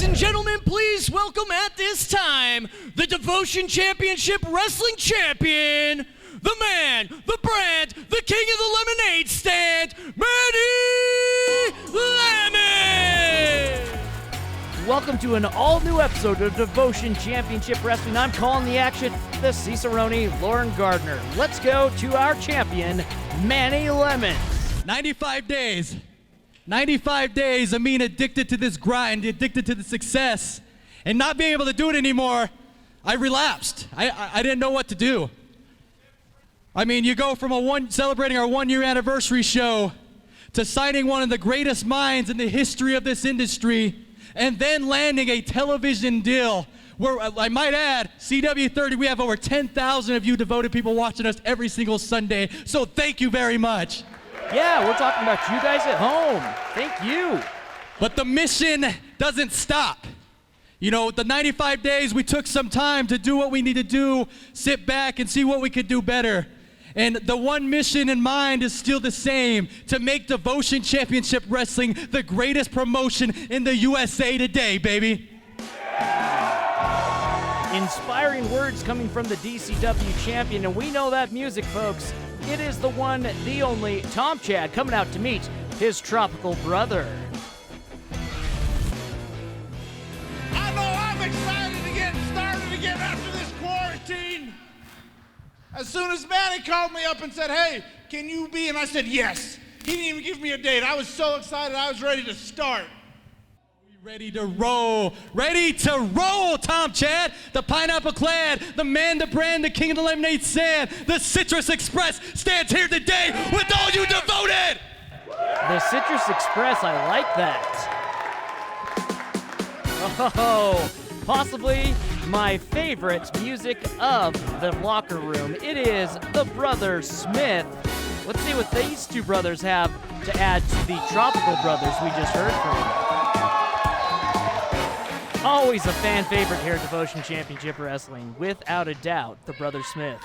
and gentlemen, please welcome at this time the Devotion Championship Wrestling Champion, the man, the brand, the king of the lemonade stand, Manny Lemon! Welcome to an all-new episode of Devotion Championship Wrestling. I'm calling the action, the Cicerone, Lauren Gardner. Let's go to our champion, Manny Lemon. 95 days. 95 days of being addicted to this grind, addicted to the success, and not being able to do it anymore. I relapsed. I didn't know what to do. I mean, you go from celebrating our 1-year anniversary show to signing one of the greatest minds in the history of this industry, and then landing a television deal where, I might add, CW30, we have over 10,000 of you devoted people watching us every single Sunday, so thank you very much. Yeah, we're talking about you guys at home. Thank you. But the mission doesn't stop. You know, the 95 days, we took some time to do what we need to do, sit back and see what we could do better. And the one mission in mind is still the same, to make Devotion Championship Wrestling the greatest promotion in the USA today, baby. Inspiring words coming from the DCW champion, and we know that music, folks. It is the one, the only, Tom Chad, coming out to meet his tropical brother. I know I'm excited to get started again after this quarantine. As soon as Manny called me up and said, hey, can you be? And I said, yes. He didn't even give me a date. I was so excited, I was ready to start. Ready to roll, Tom Chad, the pineapple clad, the man, the brand, the king of the lemonade stand, the Citrus Express stands here today with all you devoted. The Citrus Express, I like that. Oh, possibly my favorite music of the locker room. It is the Brother Smith. Let's see what these two brothers have to add to the Tropical Brothers we just heard from. Always a fan favorite here at Devotion Championship Wrestling, without a doubt, the Brother Smith.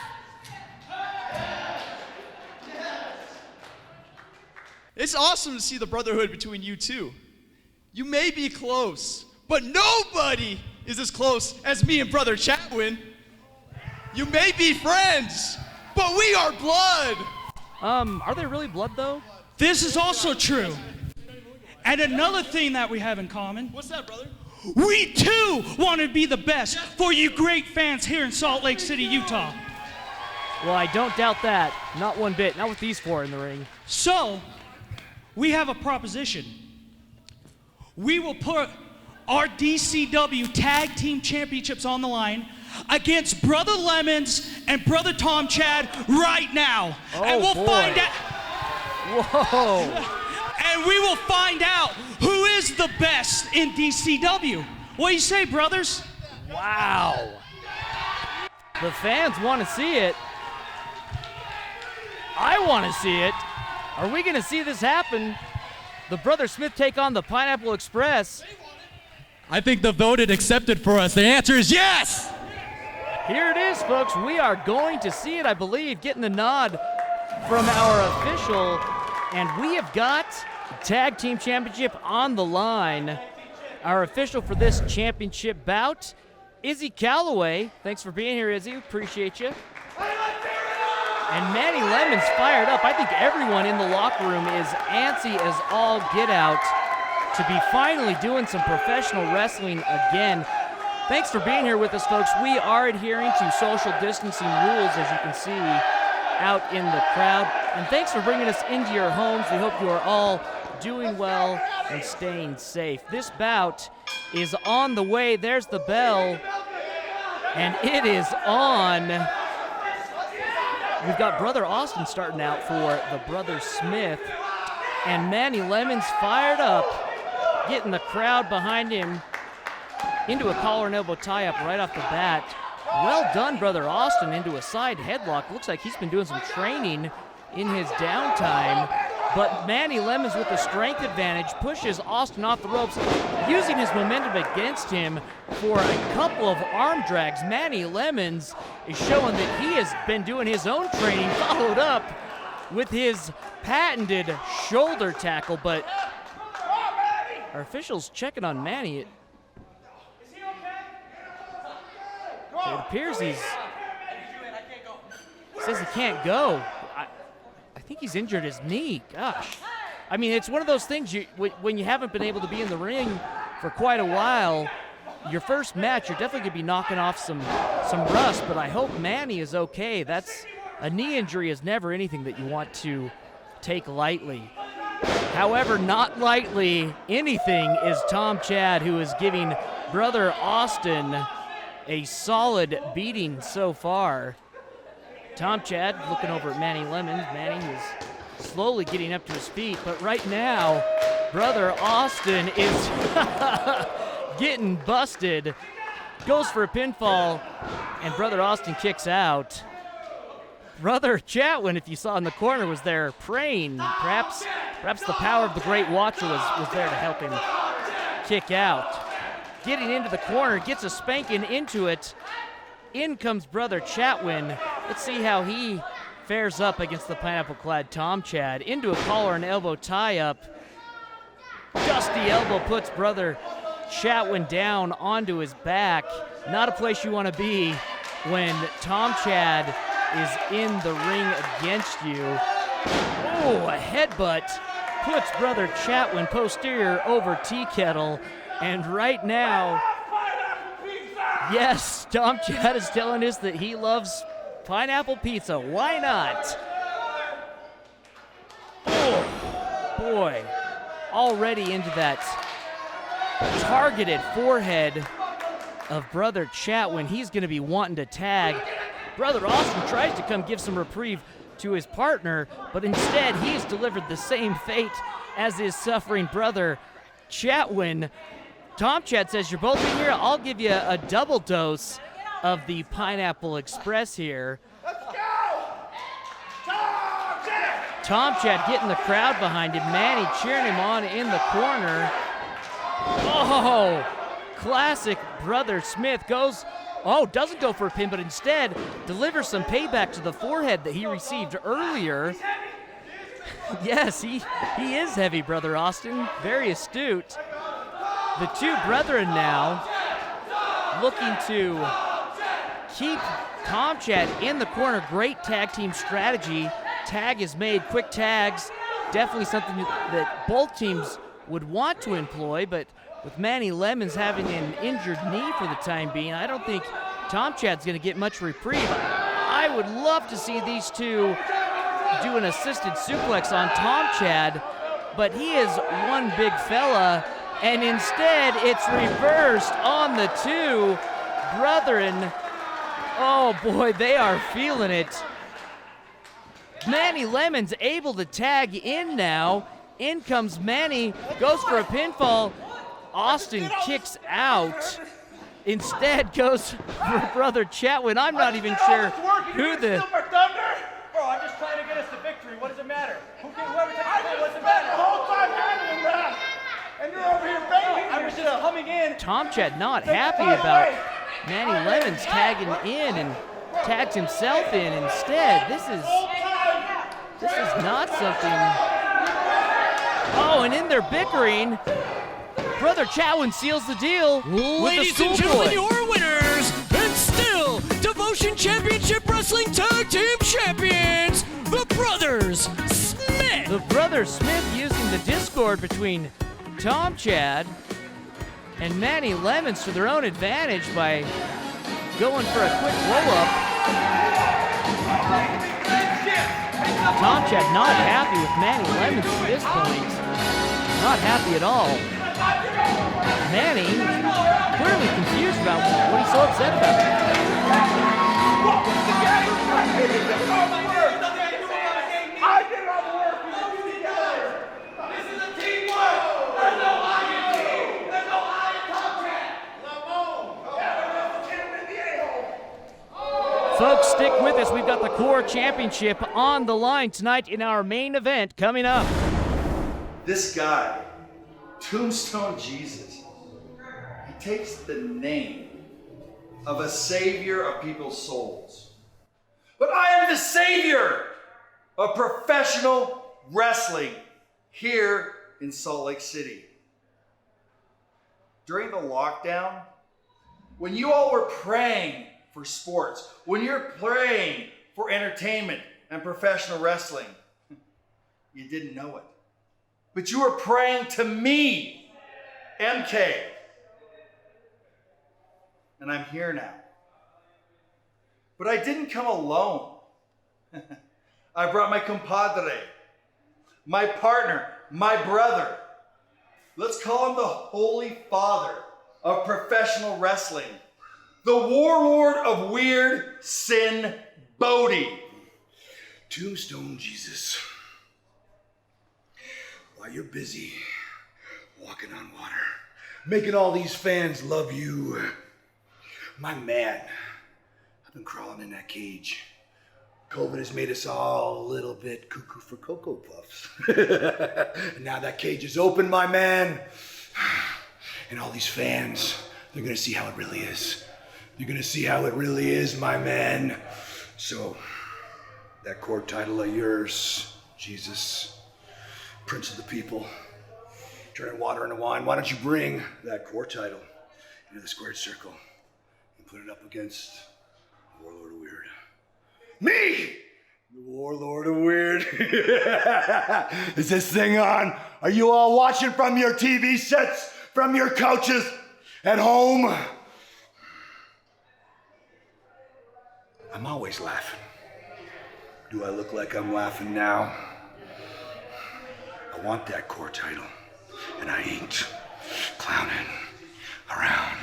It's awesome to see the brotherhood between you two. You may be close, but nobody is as close as me and Brother Chatwin. You may be friends, but we are blood. Are they really blood, though? This is also true. And another thing that we have in common. What's that, brother? We too want to be the best for you great fans here in Salt Lake City, Utah. Well, I don't doubt that. Not one bit. Not with these four in the ring. So, we have a proposition. We will put our DCW Tag Team Championships on the line against Brother Lemons and Brother Tom Chad right now. Oh, and we'll boy. find out. Whoa. And we will find out who is the best in DCW. What do you say, brothers? Wow. The fans want to see it. I want to see it. Are we going to see this happen? The Brother Smith take on the Pineapple Express. I think the voted accepted for us. The answer is yes! Here it is, folks. We are going to see it, I believe, getting the nod from our official. And we have got Tag Team Championship on the line. Our official for this championship bout, Izzy Calloway. Thanks for being here, Izzy. Appreciate you. And Manny Lemon's fired up. I think everyone in the locker room is antsy as all get out to be finally doing some professional wrestling again. Thanks for being here with us, folks. We are adhering to social distancing rules, as you can see out in the crowd. And thanks for bringing us into your homes. We hope you are all doing well and staying safe. This bout is on the way. There's the bell. And it is on. We've got Brother Austin starting out for the Brother Smith. And Manny Lemon's fired up, getting the crowd behind him into a collar and elbow tie-up right off the bat. Well done, Brother Austin, into a side headlock. Looks like he's been doing some training in his downtime. But Manny Lemons with the strength advantage pushes Austin off the ropes, using his momentum against him for a couple of arm drags. Manny Lemons is showing that he has been doing his own training, followed up with his patented shoulder tackle. But our officials checking on Manny. it appears he says he can't go. I think he's injured his knee. Gosh. I mean, it's one of those things, when you haven't been able to be in the ring for quite a while, your first match, you're definitely going to be knocking off some rust, but I hope Manny is okay. A knee injury is never anything that you want to take lightly. However, not lightly anything is Tom Chad, who is giving brother Austin a solid beating so far. Tom Chad looking over at Manny Lemons. Manny is slowly getting up to his feet, but right now, brother Austin is getting busted. Goes for a pinfall, and brother Austin kicks out. Brother Chatwin, if you saw in the corner, was there praying. Perhaps the power of the Great Watcher was there to help him kick out. Getting into the corner, gets a spanking into it. In comes brother Chatwin. Let's see how he fares up against the pineapple-clad Tom Chad. Into a collar and elbow tie-up. Dusty elbow puts brother Chatwin down onto his back. Not a place you want to be when Tom Chad is in the ring against you. Oh, a headbutt puts brother Chatwin posterior over tea kettle. And right now, yes, Tom Chad is telling us that he loves pineapple pizza. Why not? Oh, boy. Already into that targeted forehead of brother Chatwin. He's going to be wanting to tag. Brother Austin tries to come give some reprieve to his partner, but instead he's delivered the same fate as his suffering brother Chatwin. Tom Chad says, you're both in here, I'll give you a double dose of the Pineapple Express here. Let's go! Tom Chad getting the crowd behind him. Manny cheering him on in the corner. Oh, classic brother Smith doesn't go for a pin, but instead delivers some payback to the forehead that he received earlier. Yes, he is heavy, brother Austin. Very astute. The two brethren now looking to keep Tom Chad in the corner. Great tag team strategy. Tag is made, quick tags. Definitely something that both teams would want to employ, but with Manny Lemons having an injured knee for the time being, I don't think Tom Chad's going to get much reprieve. I would love to see these two do an assisted suplex on Tom Chad, but he is one big fella, and instead it's reversed on the two brethren. Oh boy, they are feeling it. Manny Lemons able to tag in now. In comes Manny, goes for a pinfall. Austin kicks out. Instead goes for brother Chatwin. I'm not even sure who the... Bro, I'm just trying to get us to victory. What does it matter? Whoever takes the win, what's it matter? The whole time handling that, and you're over here banging. I was just coming in. Not happy about Manny Lemons tagging in and tags himself in instead. This is not something... Oh, and in their bickering, brother Chatwin seals the deal. Ladies and gentlemen, your winners, and still Devotion Championship Wrestling Tag Team Champions, the Brothers Smith. The Brothers Smith using the discord between Tom Chad and Manny Lemons to their own advantage by going for a quick roll-up. Tom Chad not happy with Manny Lemons at this point. Not happy at all. Manny clearly confused about what he's so upset about. I did all the work. We did together. This is a teamwork. There's no I in you. There's no I in Tom Chad. Folks, stick with us. We've got the Core Championship on the line tonight in our main event coming up. This guy, Tombstone Jesus, he takes the name of a savior of people's souls. But I am the savior of professional wrestling here in Salt Lake City. During the lockdown, when you all were praying for sports, when you're praying for entertainment and professional wrestling, you didn't know it. But you were praying to me, MK. And I'm here now. But I didn't come alone. I brought my compadre, my partner, my brother. Let's call him the Holy Father of professional wrestling. The warlord of weird, Sinn, Bodhi. Tombstone Jesus. While you're busy walking on water, making all these fans love you, my man, I've been crawling in that cage. COVID has made us all a little bit cuckoo for Cocoa Puffs. And now that cage is open, my man. And all these fans, they're gonna see how it really is. You're gonna see how it really is, my man. So, that court title of yours, Jesus, Prince of the People, turning water into wine, why don't you bring that court title into the squared circle and put it up against the Warlord of Weird. Me! The Warlord of Weird. Is this thing on? Are you all watching from your TV sets, from your couches at home? I'm always laughing. Do I look like I'm laughing now? I want that core title, and I ain't clowning around.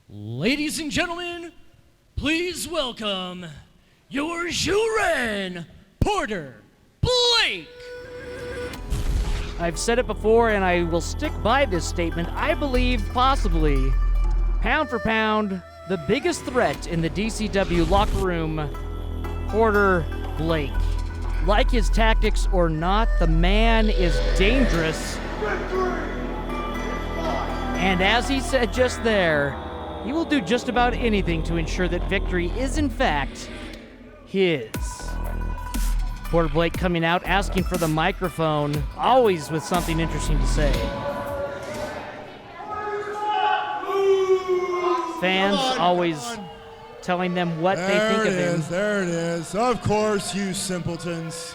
Ladies and gentlemen, please welcome your Juren Porter Blake. I've said it before, and I will stick by this statement. I believe, possibly, pound for pound, the biggest threat in the DCW locker room, Porter Blake. Like his tactics or not, the man is dangerous. And as he said just there, he will do just about anything to ensure that victory is, in fact, his. Porter Blake coming out, asking for the microphone, always with something interesting to say. Fans always telling them what they think of him. There it is. Of course, you simpletons.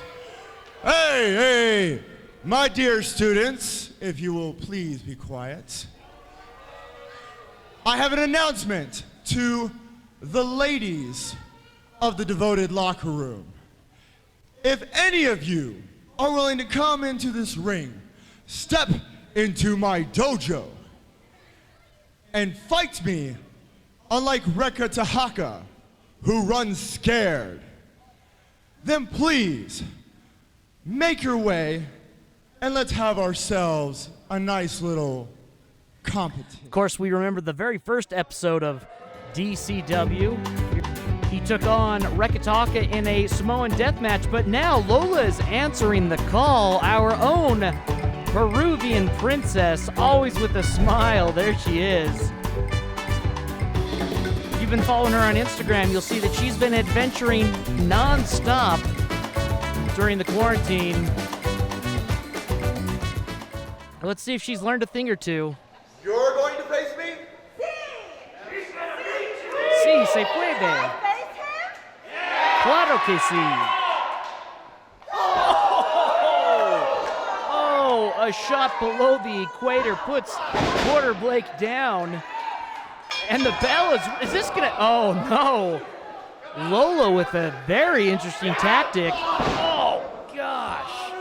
Hey, my dear students, if you will please be quiet. I have an announcement to the ladies of the devoted locker room. If any of you are willing to come into this ring, step into my dojo, and fight me, unlike Rekka Tahaka, who runs scared, then please make your way and let's have ourselves a nice little competition. Of course, we remember the very first episode of DCW. He took on Rekataka in a Samoan death match, but now Lola is answering the call. Our own Peruvian princess, always with a smile. There she is. If you've been following her on Instagram, you'll see that she's been adventuring non-stop during the quarantine. Let's see if she's learned a thing or two. You're going to face me? Sí, se puede. Claro que sí. Oh, a shot below the equator puts Porter Blake down. And the bell is this gonna, oh no. Lola with a very interesting tactic. Oh gosh.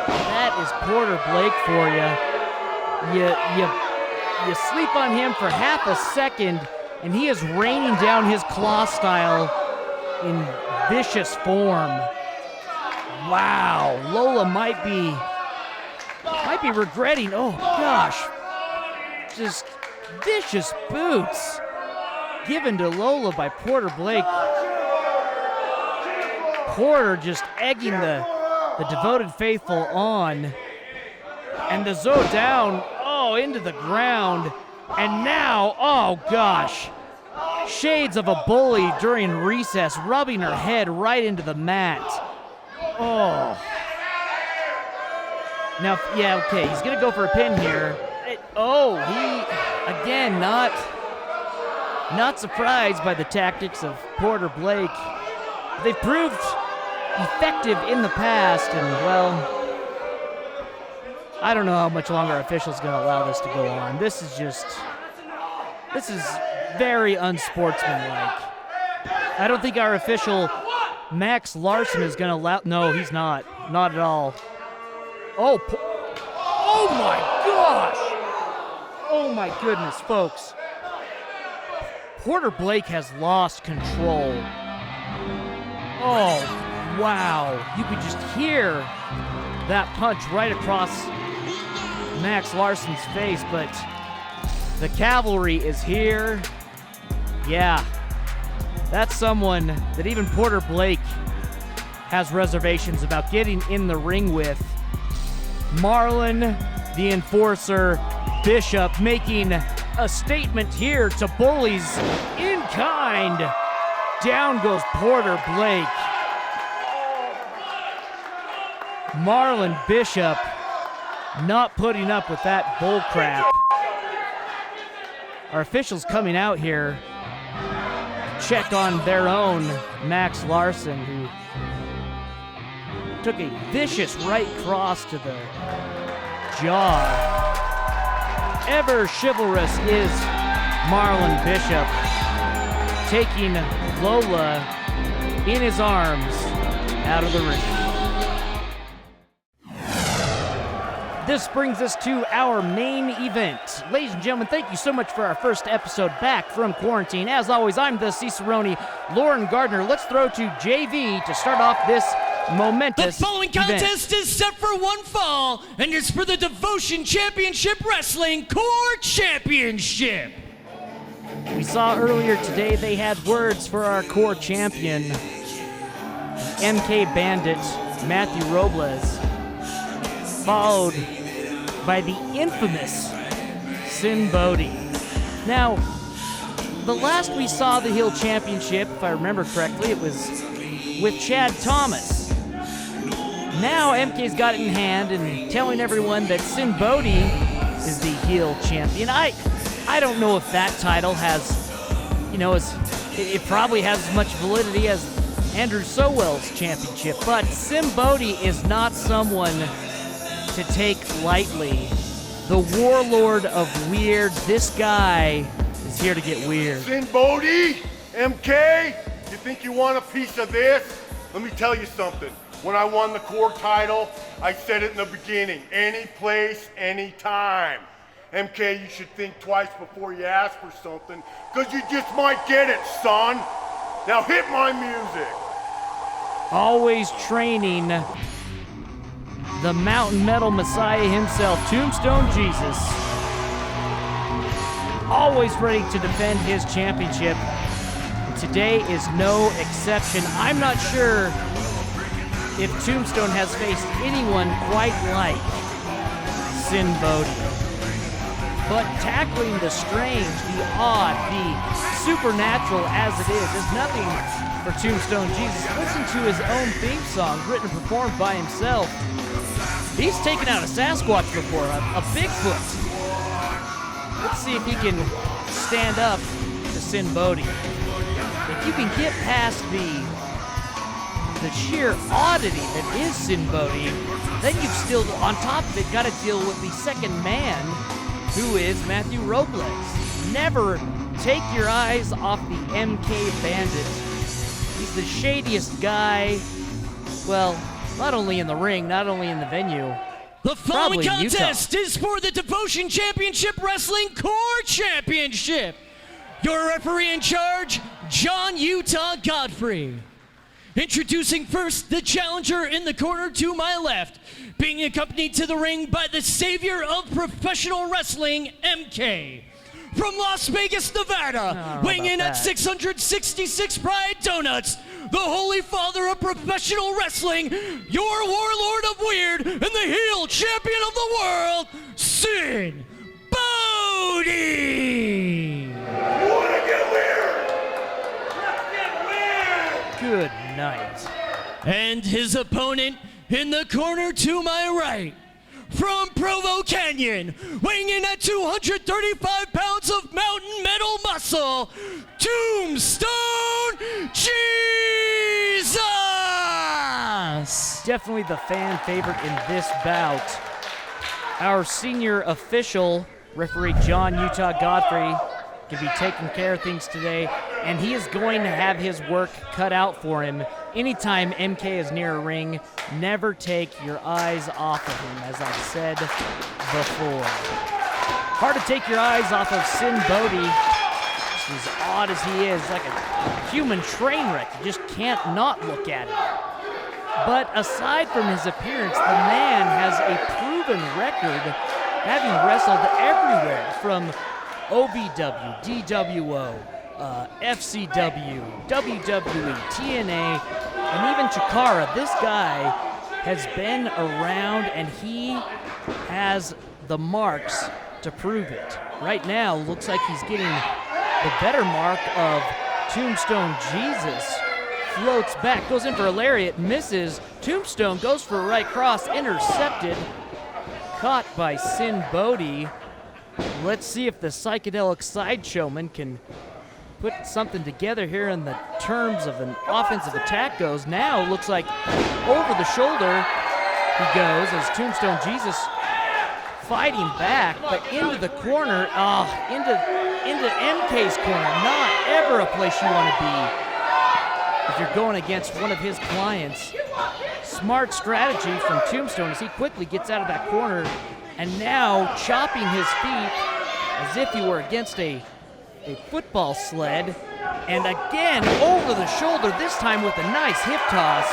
That is Porter Blake for you. You sleep on him for half a second, and he is raining down his claw style in vicious form. Wow, Lola might be regretting. Oh gosh, just vicious boots given to Lola by Porter Blake. Porter just egging the devoted faithful on, and the Zo down, oh, into the ground. And now, oh gosh, shades of a bully during recess, rubbing her head right into the mat. Oh. Now, yeah, okay, he's gonna go for a pin here. He, again, not surprised by the tactics of Porter Blake. They've proved effective in the past, and, well, I don't know how much longer our official's gonna allow this to go on. This is very unsportsmanlike. I don't think our official, Max Larson, is gonna allow, no, he's not at all. Oh my gosh! Oh my goodness, folks. Porter Blake has lost control. Oh, wow. You could just hear that punch right across Max Larson's face, but the cavalry is here. Yeah, that's someone that even Porter Blake has reservations about getting in the ring with. Marlon, the Enforcer, Bishop making a statement here to bullies in kind. Down goes Porter Blake. Marlon Bishop not putting up with that bull crap. Our officials coming out here to check on their own Max Larson, who took a vicious right cross to the jaw. Ever chivalrous is Marlon Bishop, taking Lola in his arms out of the ring. This brings us to our main event. Ladies and gentlemen, thank you so much for our first episode back from quarantine. As always, I'm the Cicerone, Lauren Gardner. Let's throw to JV to start off this momentous The following contest is set for one fall, and it's for the Devotion Championship Wrestling Core Championship. We saw earlier today they had words for our core champion, MK Bandit, Matthew Roblez, followed by the infamous Sinbody. Now, the last we saw the Heel Championship, if I remember correctly, it was with Chad Thomas. Now MK's got it in hand and telling everyone that Sinbody is the Heel Champion. I don't know if that title has, it probably has as much validity as Andrew Sowell's championship, but Sinbody is not someone to take lightly. The warlord of weird, this guy is here to get weird. Sinbody, MK, you think you want a piece of this? Let me tell you something. When I won the core title, I said it in the beginning, any place, any time. MK, you should think twice before you ask for something, because you just might get it, son. Now hit my music. Always training the mountain metal messiah himself, Tombstone Jesus. Always ready to defend his championship. And today is no exception. I'm not sure if Tombstone has faced anyone quite like Sinbody. But tackling the strange, the odd, the supernatural as it is nothing for Tombstone Jesus. Listen to his own theme song, written and performed by himself. He's taken out a Sasquatch before, a Bigfoot. Let's see if he can stand up to Sinbody. If you can get past the sheer oddity that is Sinbody, then you've still, on top of it, got to deal with the second man, who is Matthew Roblez. Never take your eyes off the MK Bandit. He's the shadiest guy, well, not only in the ring, not only in the venue. The following probably contest is for the Devotion Championship Wrestling Core Championship. Your referee in charge, John Utah Godfrey. Introducing first the challenger in the corner to my left, being accompanied to the ring by the savior of professional wrestling, MK. From Las Vegas, Nevada, weighing in at 666 Pride Donuts, the Holy Father of professional wrestling, your warlord of weird, and the heel champion of the world, Sinbody! You wanna get weird? night. And his opponent in the corner to my right, from Provo Canyon, weighing in at 235 pounds of mountain metal muscle, Tombstone Jesus! Definitely the fan favorite in this bout. Our senior official, referee John Utah Godfrey, can be taking care of things today, and he is going to have his work cut out for him. Anytime MK is near a ring, never take your eyes off of him, as I've said before. Hard to take your eyes off of Sinbody. As odd as he is, like a human train wreck. You just can't not look at him. But aside from his appearance, the man has a proven record, having wrestled everywhere from OVW, DWO, FCW, WWE, TNA, and even Chikara. This guy has been around, and he has the marks to prove it. Right now, looks like he's getting the better mark of Tombstone Jesus. Floats back, goes in for a lariat, misses. Tombstone goes for a right cross, intercepted. Caught by Sinbody. Let's see if the psychedelic sideshowman can put something together here in the terms of an offensive attack goes. Now looks like over the shoulder he goes as Tombstone Jesus fighting back, but into the corner, into MK's corner. Not ever a place you want to be if you're going against one of his clients. Smart strategy from Tombstone as he quickly gets out of that corner and now chopping his feet as if he were against a football sled. And again, over the shoulder, this time with a nice hip toss.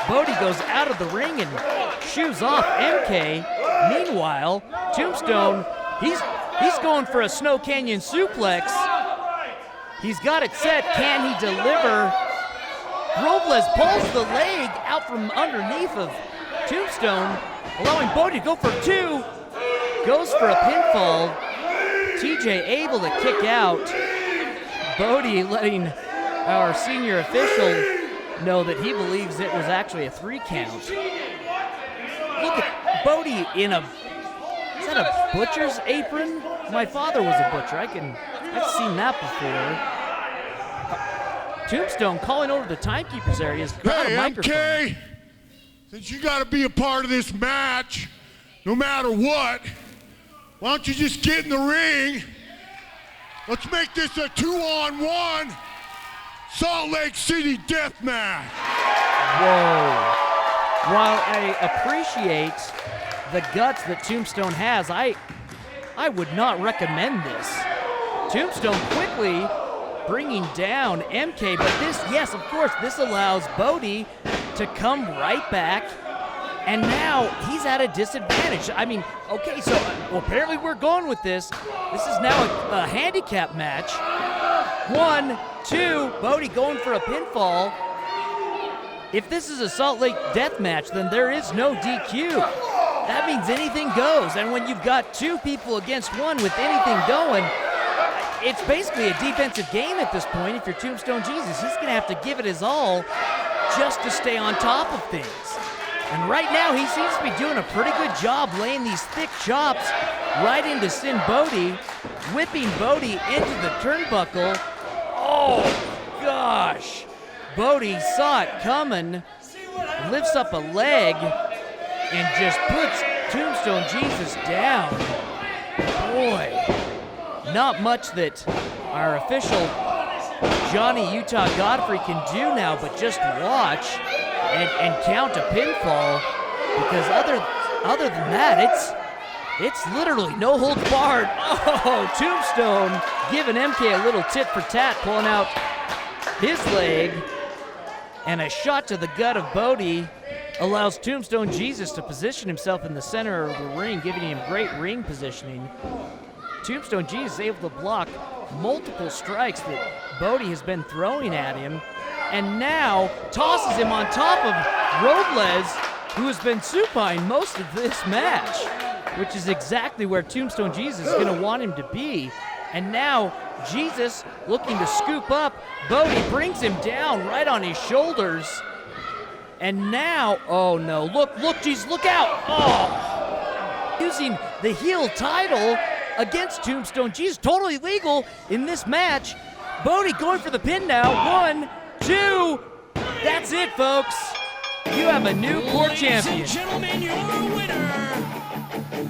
Bodhi goes out of the ring and shoos off MK. Meanwhile, Tombstone, he's going for a Snow Canyon suplex. He's got it set. Can he deliver? Roblez pulls the leg out from underneath of Tombstone, allowing Bodhi to go for two. Goes for a pinfall. TJ able to kick out. Bodhi letting our senior official know that he believes it was actually a 3 count. Look at Bodhi in is that a butcher's apron? My father was a butcher. I've seen that before. Tombstone calling over the timekeeper's area. Hey, MK, since you got to be a part of this match, no matter what, why don't you just get in the ring? Let's make this a 2-on-1 Salt Lake City death match. Whoa. While I appreciate the guts that Tombstone has, I would not recommend this. Tombstone quickly bringing down MK, but this, yes, of course, this allows Bodhi to come right back, and now he's at a disadvantage. I mean, okay, so apparently we're going with this. This is now a handicap match. 1, 2, Bodhi going for a pinfall. If this is a Salt Lake death match, then there is no DQ. That means anything goes, and when you've got 2 people against 1 with anything going, it's basically a defensive game at this point. If you're Tombstone Jesus, he's going to have to give it his all just to stay on top of things. And right now, he seems to be doing a pretty good job laying these thick chops right into Sinbody, whipping Bodhi into the turnbuckle. Oh, gosh. Bodhi saw it coming, lifts up a leg, and just puts Tombstone Jesus down. Boy. Not much that our official Johnny Utah Godfrey can do now, but just watch and count a pinfall, because other than that, it's literally no holds barred. Oh, Tombstone giving MK a little tit for tat, pulling out his leg, and a shot to the gut of Bodhi allows Tombstone Jesus to position himself in the center of the ring, giving him great ring positioning. Tombstone Jesus is able to block multiple strikes that Bodhi has been throwing at him, and now tosses him on top of Roblez, who has been supine most of this match, which is exactly where Tombstone Jesus is going to want him to be. And now Jesus looking to scoop up. Bodhi brings him down right on his shoulders. And now, oh no, look, Jesus, look out. Oh, using the heel title against Tombstone Jesus, totally legal in this match. Bodhi going for the pin now. 1, 2, that's it, folks. You have a new core champion. Ladies and gentlemen, your winner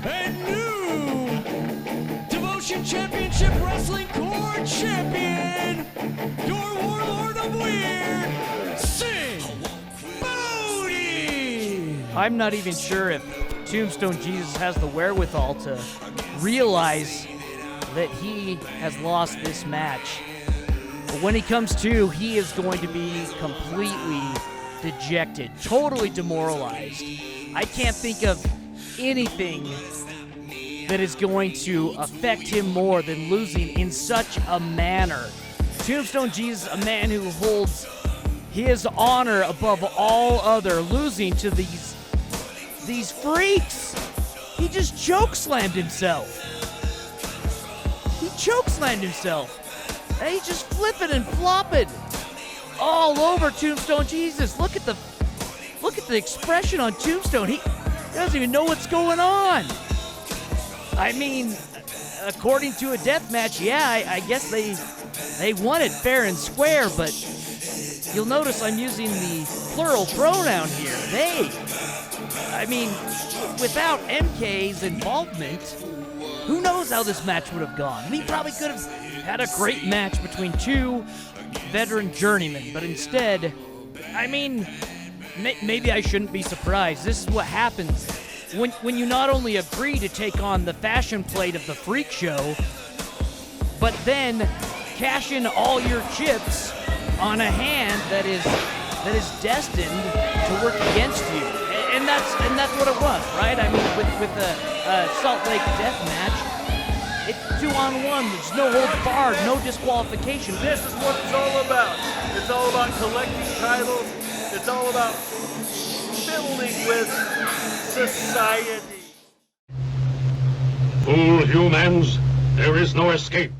and new Devotion Championship Wrestling Core Champion, your Warlord of Weird, Sinbody. I'm not even sure if Tombstone Jesus has the wherewithal to realize that he has lost this match. But when he comes to, he is going to be completely dejected, totally demoralized. I can't think of anything that is going to affect him more than losing in such a manner. Tombstone Jesus, a man who holds his honor above all other, losing to these freaks. He just chokeslammed himself. He chokeslammed himself. And he's just flipping and flopping all over Tombstone Jesus. Look at the expression on Tombstone. He doesn't even know what's going on. I mean, according to a death match, yeah, I guess they won it fair and square, but you'll notice I'm using the plural pronoun here. They. I mean, without MK's involvement, who knows how this match would have gone? He probably could have had a great match between two veteran journeymen, but instead, I mean, maybe I shouldn't be surprised. This is what happens when you not only agree to take on the fashion plate of the freak show, but then cash in all your chips on a hand that is destined to work against you. And that's what it was, right? I mean, with the Salt Lake death match, it's 2-on-1. There's no holds barred, no disqualification. This is what it's all about. It's all about collecting titles. It's all about fiddling with society. Fool humans, there is no escape.